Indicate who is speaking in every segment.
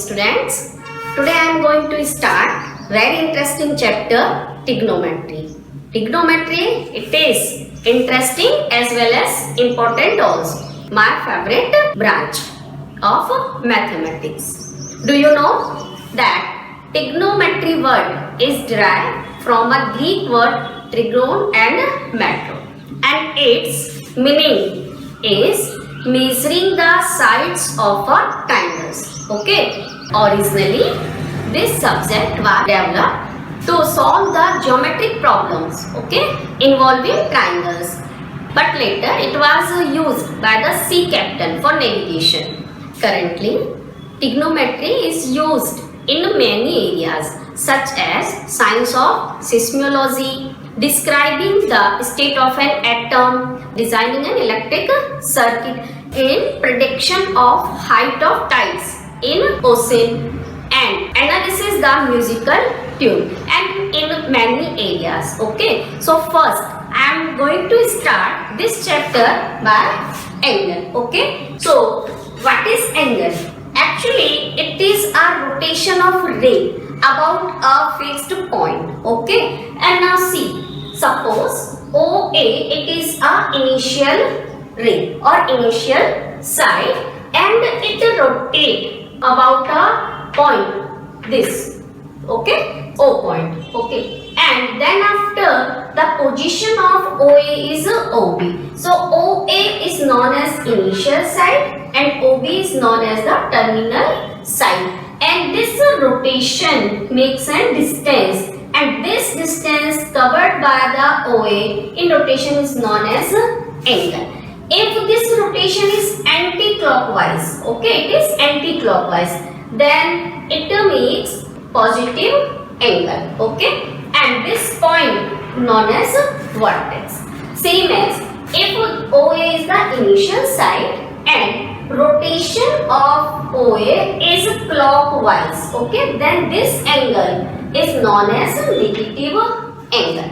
Speaker 1: students. Today I am going to start very interesting chapter trigonometry. Trigonometry, it is interesting as well as important also. My favorite branch of mathematics. Do you know that trigonometry word is derived from a Greek word trigon and metro, and its meaning is measuring the sides of a triangles. Okay, originally this subject was developed to solve the geometric problems, okay, involving triangles, but later it was used by the sea captain for navigation. Currently, trigonometry is used in many areas such as science of seismology, describing the state of an atom, designing an electric circuit, in prediction of height of tides in ocean, and analysis the musical tune, and in many areas. Okay, so first I am going to start this chapter by angle. Okay, so what is angle? Actually, it is a rotation of ray about a fixed point. Okay, and now see, suppose OA, it is a initial ray or initial side, and it rotate about a point, this, okay, O point, okay, and then after the position of OA is OB. So OA is known as initial side and OB is known as the terminal side, and this rotation makes a distance, and this distance covered by the OA in rotation is known as angle. If this rotation is anti-clockwise, okay, it is anti-clockwise, then it makes positive angle, okay, and this point known as vertex. Same as if OA is the initial side and rotation of OA is clockwise, okay, then this angle is known as negative angle.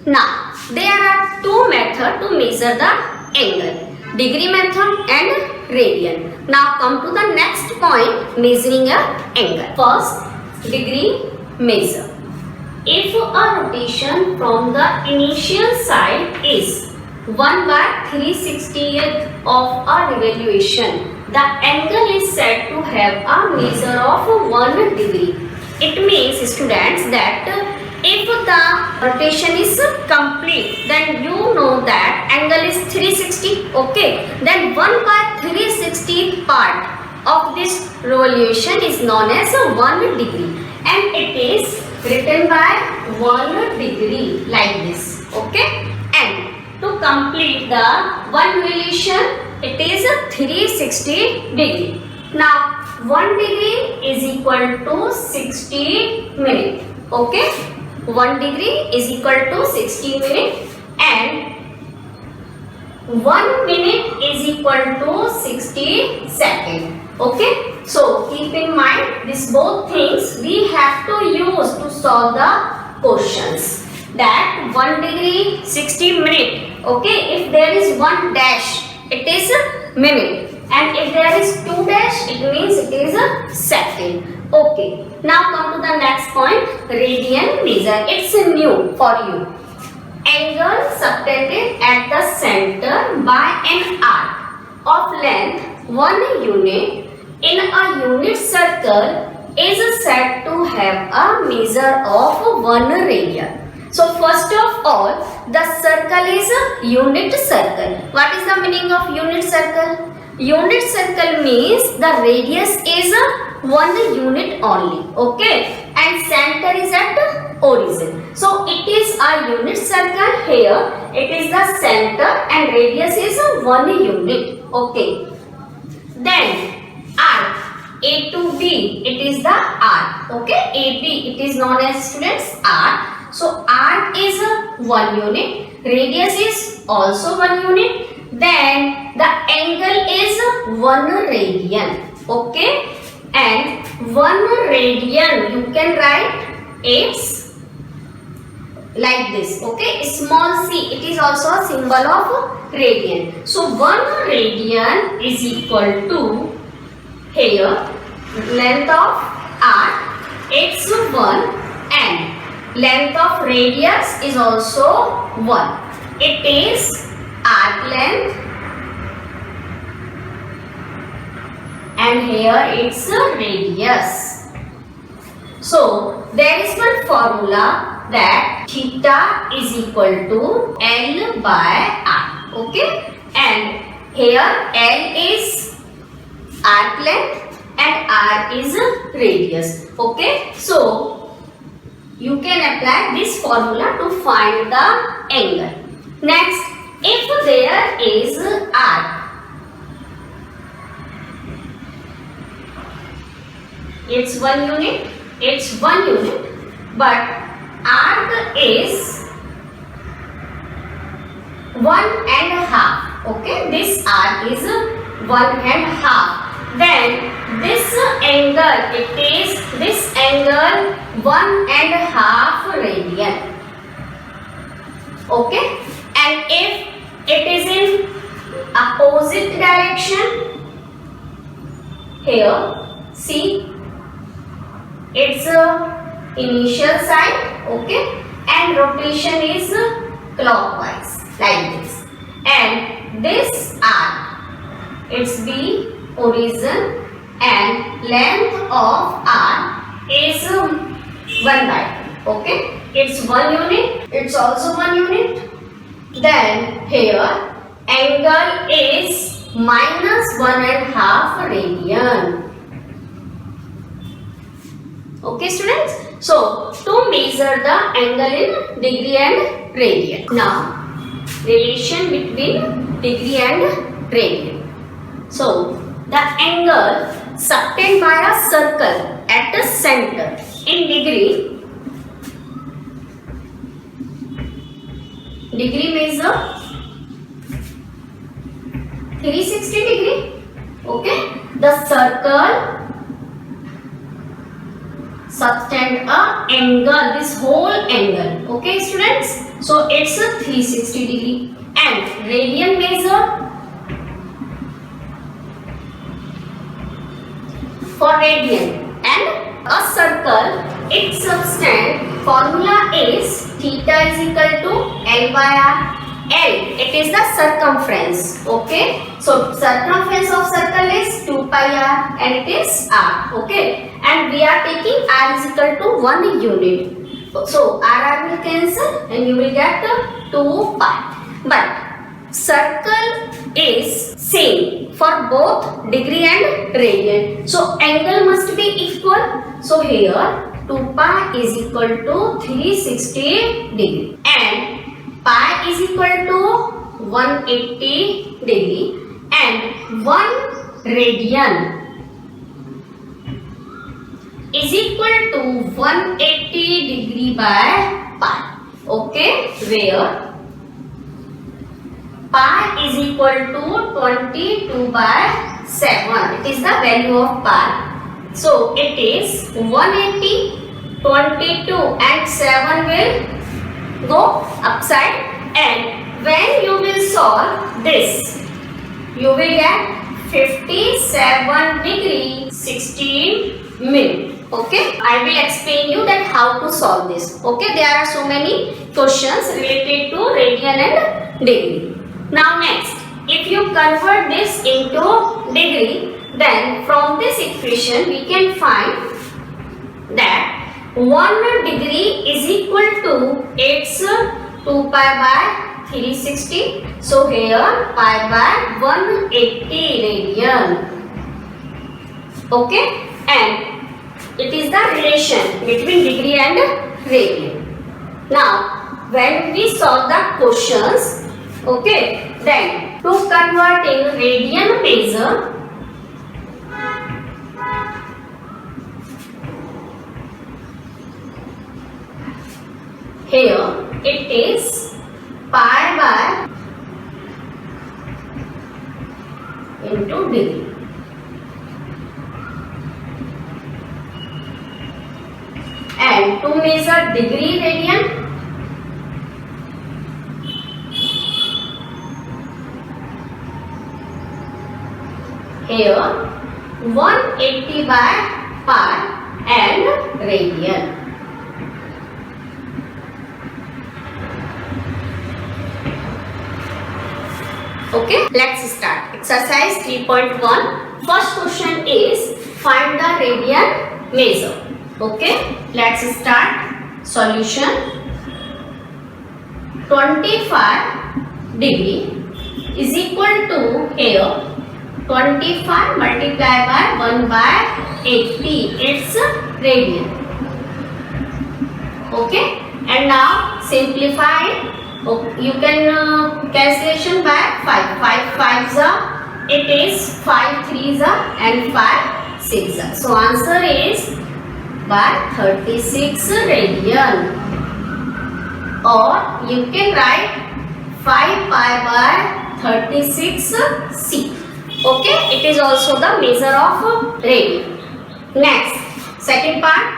Speaker 1: Now, there are two methods to measure the angle, degree method and radian. Now come to the next point, measuring a angle. First, degree measure. If a rotation from the initial side is 1/360th of a revolution, the angle is said to have a measure of 1 degree. It means, students, that if the rotation is complete, then you know that angle is 360, okay, then 1/360th part of this revolution is known as 1 degree, and it is written by 1 degree like this, okay, and to complete the one revolution, it is 360 degree. Now 1 degree is equal to 60 minutes, okay, 1 degree is equal to 60 minutes, and 1 minute is equal to 60 seconds. Okay, so keep in mind these both things we have to use to solve the questions. That 1 degree 60 minutes. Okay, if there is 1 dash, it is a minute, and if there is 2 dash, it means it is a second. Okay, now come to the next point, radian measure. It's new for you. Angle subtended at the center by an arc of length 1 unit in a unit circle is said to have a measure of 1 radian. So first of all, the circle is a unit circle. What is the meaning of unit circle? Unit circle means the radius is 1 unit only, okay, and center is at origin. So it is a unit circle. Here it is the center and radius is 1 unit, okay. Then arc A to B, it is the arc, okay, AB, it is known as, students, arc. So arc is 1 unit, radius is also 1 unit, then the angle is 1 radian, okay, and 1 radian you can write it's like this, okay, small c, it is also a symbol of radian. So 1 radian is equal to, here length of arc, it's 1, and length of radius is also 1. It is arc length, and here it's a radius. So there is one formula that theta is equal to L by R. Okay, and here L is arc length and R is radius. Okay, so you can apply this formula to find the angle. Next, if there is arc, it's 1 unit, but arc is 1.5. Okay, this arc is 1.5. Then this angle, it is this angle 1.5 radian. Okay, and if it is in opposite direction, here see, it's initial side, okay, and rotation is clockwise like this, and this arc, it's the origin, and length of arc is 1 by 2. Okay, it's 1 unit, it's also 1 unit. Then here angle is minus 1.5 radian. Okay students, so to measure the angle in degree and radian. Now relation between degree and radian. So the angle subtended by a circle at the center in degree measure 360 degree. Okay, the circle subtend a angle, this whole angle. Okay students, so it's a 360 degree, and radian measure for radian, and a circle, its subtend formula is theta is equal to L by R. L, it is the circumference. Okay, so circumference of circle is 2 pi r, and it is r. Okay, and we are taking r is equal to 1 unit. So r will cancel, and you will get 2 pi. But circle is same for both degree and radian. So angle must be equal. So here 2 pi is equal to 360 degree, and pi is equal to 180 degree, and 1 radian is equal to 180 degree by pi. Okay, where pi is equal to 22 by 7. It is the value of pi. So it is 180, 22 and 7 will go upside, and when you will solve this, you will get 57 degree 16 minutes. Okay, I will explain you that how to solve this. Okay, there are so many questions related to radian and degree. Now next, if you convert this into degree, then from this equation we can find that 1 degree is equal to its 2 pi by 360. So here pi by 180 radian. Okay, and it is the relation between degree and radian. Now when we solve the questions, okay, then to convert in radian measure, here it is pi by into degree. And to measure degree radian, here 180 by pi and radian. Okay, let's start. Exercise 3.1. First question is find the radian measure. Okay, let's start. Solution. 25 degree is equal to here 25 multiplied by 1 by 80. It's radian. Okay, and now simplify. You can cancellation by 5. 5 5s are, it is 5 3s are and 5 6s are. So answer is by 36 radian. Or you can write 5 pi by 36 c. Okay, it is also the measure of radian. Next, second part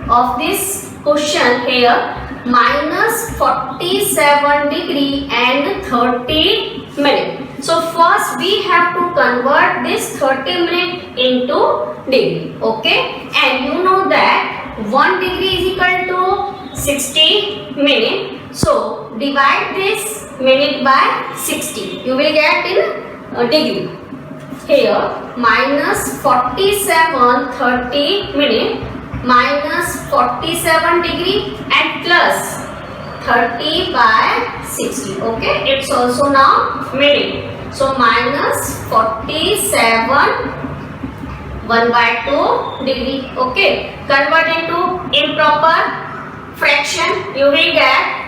Speaker 1: of this question here, minus 47 degree and 30 minute. So first we have to convert this 30 minute into degree. Okay, and you know that 1 degree is equal to 60 minute. So divide this minute by 60. You will get in degree. Here minus 47 30 minute minus 47 degree and plus 30 by 60. Okay, it's also now minute. So minus 47 1 by 2 degree. Okay, convert into improper fraction. You will get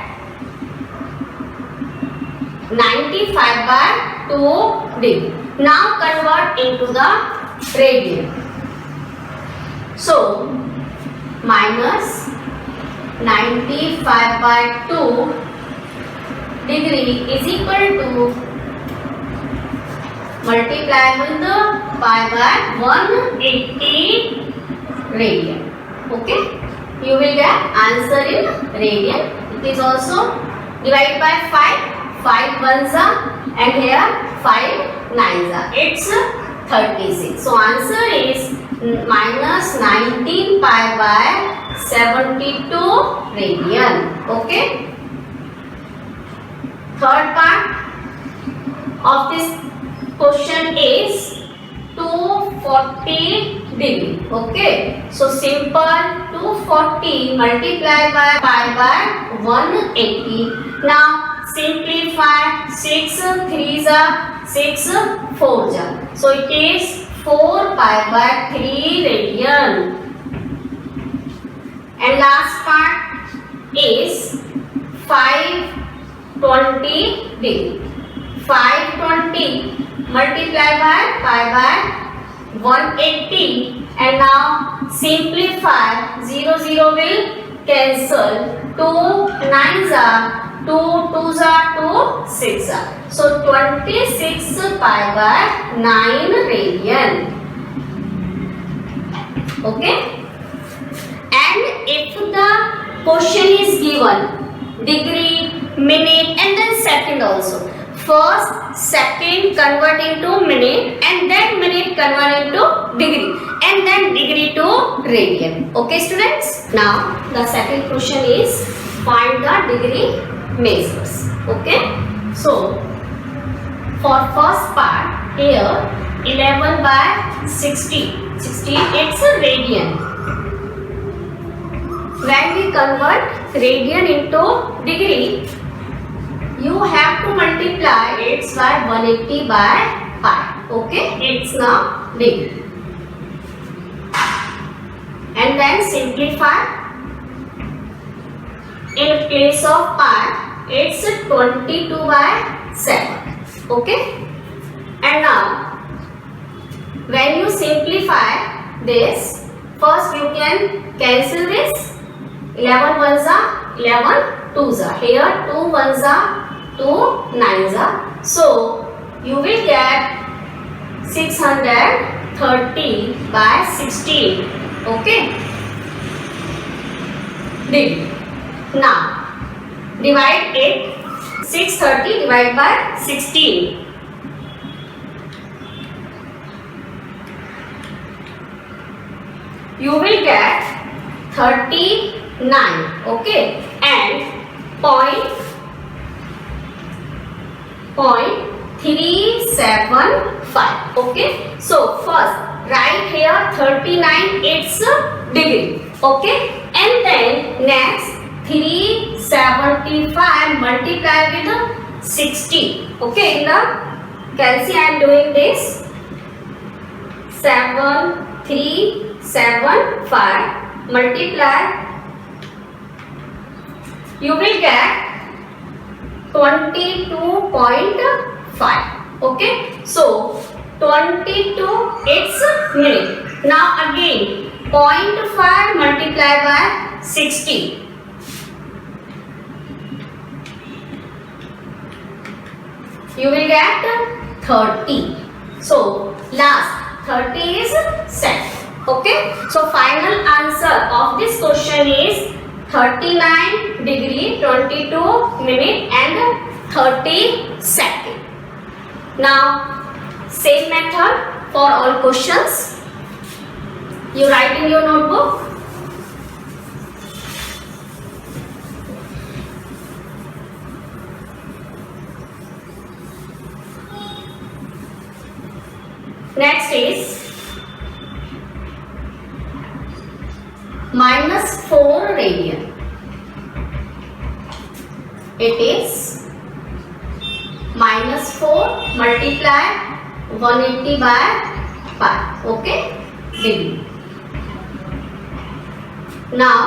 Speaker 1: 95 by 2 degree. Now convert into the radian. So minus 95 by 2 degree is equal to multiply with the pi by 180 radian. Okay, you will get answer in radian. It is also divided by 5. 5 ones are and here 5 nines are. It's 36. So answer is minus 19 pi by 72 radian. Okay. Third part of this question is 240 degree. Okay. So simple 240 multiplied by pi by 180. Now simplify 6 3s are 6 4s are. So it is 4 pi by 3 radian. And last part is 520 degree. 520 multiplied by pi by 180 and now simplify 0 0 will cancel. 2 9s are 2 2s are 2 6 are. So 26 pi by 9 radian. Okay. And if the question is given degree, minute and then second also. First, second convert into minute and then minute convert into degree and then degree to radian. Okay students. Now the second question is find the degree measures. Okay. So for first part here 11 by 60. 60 it's a radian. When we convert radian into degree, you have to multiply it by 180 by pi. Okay, it's now degree. And then simplify. In place of pi, it's 22 by 7. Okay. And now, when you simplify this, first you can cancel this. 11 ones are 11 twos are. Here 2 ones are 2 nines are. So you will get 630 by 16. Okay. Degree. Now divide it. 630 divided by 16. you will get 39. Okay, and point 375. Okay, so first write here 39, it's degree. Okay, and then next 375 multiply with 60. Okay, in the calci I am doing this. 7375 multiply, you will get 22.5. Okay, so 22 it's minute. Now again 0.5 multiply by 60, you will get 30. So last 30 is set. Okay, so final answer of this question is 39 degree 22 minute and 30 second. Now same method for all questions. You write in your notebook. Next is -4 radian. It is -4 multiply 180 by pi. Okay, degree. Now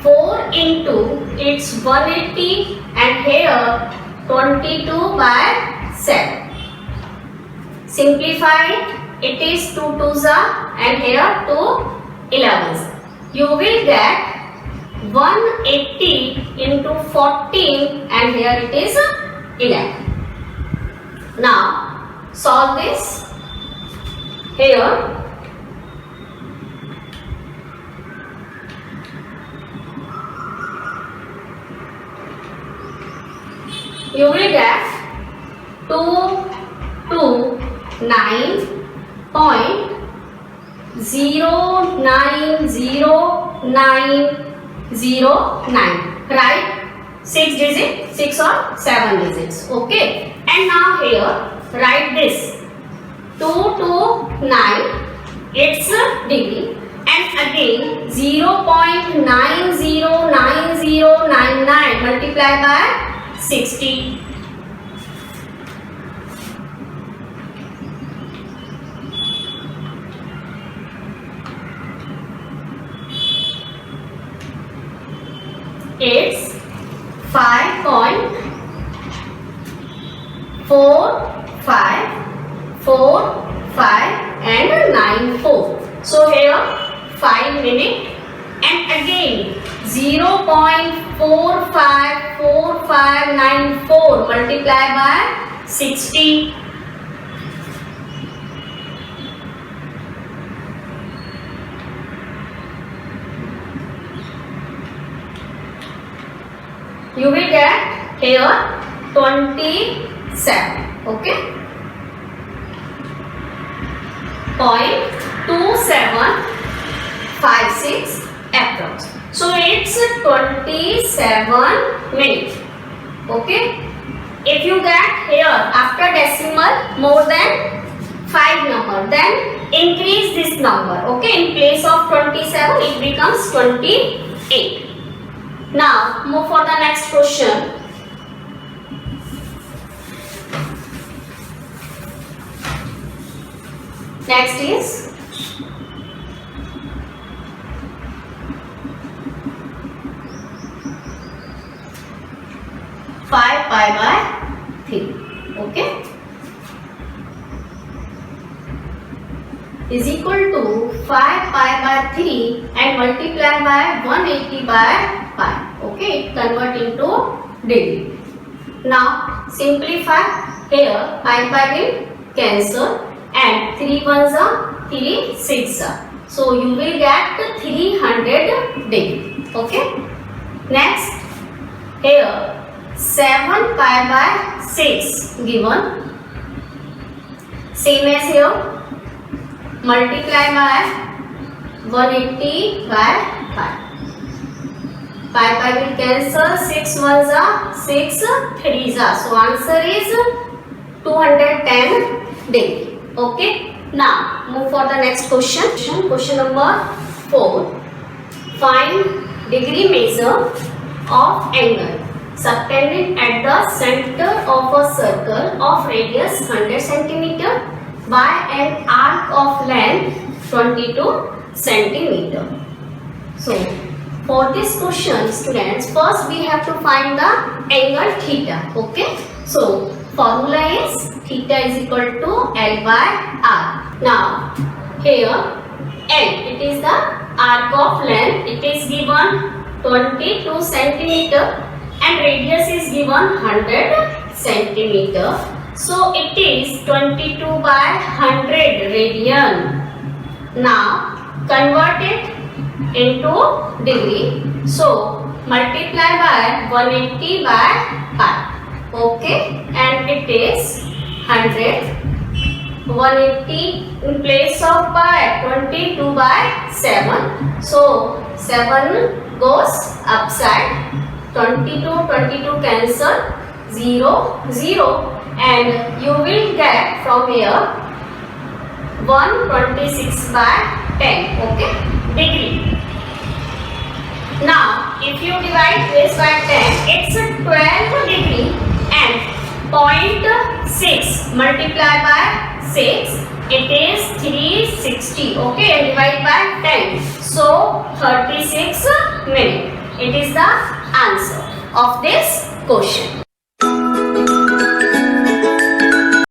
Speaker 1: 4 into it's 180 and here 22 by 7. Simplify it. It is 2 2s and here 2 11s. You will get 180 into 14 and here it is 11. Now solve this. Here you will get 229.09009. Right? 6 digits, 6 or 7 digits. Okay, and now here write this 229, it's degree, and again 0.909099 multiply by 60. It's 5.4545 and 94. So here 5 minute and again 0.454594 multiply by 60. You will get here 27. Okay, 0.2756 approx. So it's 27 minutes. Okay, if you get here after decimal more than 5 number, then increase this number. Okay, in place of 27 it becomes 28. Now move for the next question. Next is 5 pi by 3. Okay, is equal to 5 pi by 3 and multiply by 180 by pi. Okay, it convert into degree. Now simplify. Here pi will cancel and 3 ones are 3 6 are. So you will get 300 degree. Okay, next here 7 pi by 6 given, same as here multiply by 180 by 5. 5 will cancel, 6 ones are 6 threes are. So answer is 210 degree. Okay. Now move for the next question. Question number 4. Find degree measure of angle subtended at the center of a circle of radius 100 centimeter by an arc of length 22 centimeter. So for this question, students, first we have to find the angle theta. Okay. So formula is theta is equal to L by R. Now here L, it is the arc of length. It is given 22 centimeter and radius is given 100 centimeter. So it is 22 by 100 radian. Now convert it into degree. So multiply by 180 by 5. Okay, and it is 100. 180 in place of pi, 22 by 7. So 7 goes upside. 22 cancel, 0 and you will get from here 126 by 10. Okay, degree. Now if you divide this by 10, it's 12 degree and 0.6 multiply by 6, it is 360. Okay, and divide by 10, so 36 minutes. It is the answer of this question.